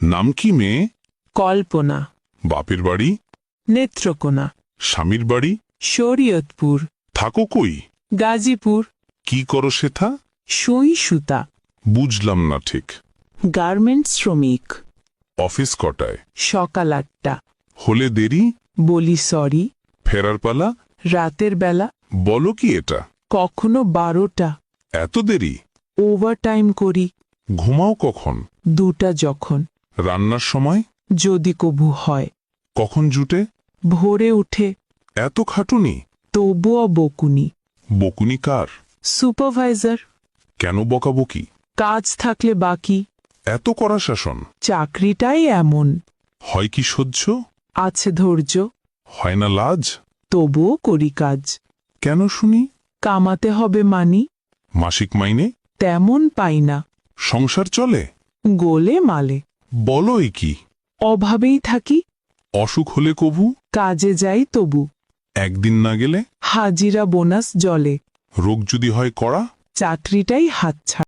নাম কি মেয়ে? কল্পনা। বাপের বাড়ি? নেত্রকোনা। স্বামীর বাড়ি? শরীয়তপুর। থাকো কই? গাজীপুর। কি করো সেথা? সুই সুতা। বুঝলাম না ঠিক। গার্মেন্টস শ্রমিক। অফিস কটায়? সকাল 8টা। হলে দেরি? বলি সরি। ফেরার পালা? রাতের বেলা। বলো কি এটা? কখনো 12টা। এত দেরি? ওভারটাইম করি। ঘুমাও কখন? 2টা যখন। রান্নার সময়? যদি কবু হয়। কখন জুটে? ভোরে উঠে। এত খাটুনি? তবুও বকুনি। বকুনি কার? সুপারভাইজার। কেন বকাবকি? কাজ থাকলে বাকি। এত কড়া শাসন? চাকরিটাই এমন। হয় কি সহ্য? আছে ধৈর্য। হয় না লাজ? তবুও করি কাজ। কেন শুনি? কামাতে হবে মানি। মাসিক মাইনে? তেমন পাই না। সংসার চলে? গোলে মালে। বলোই কি? অভাবেই থাকি। অসুখ হলে কবু? কাজে যাই তবু। একদিন না গেলে? হাজিরা বোনাস জলে। রোগ যদি হয় কড়া? চাকরিটাই হাতছাড়া।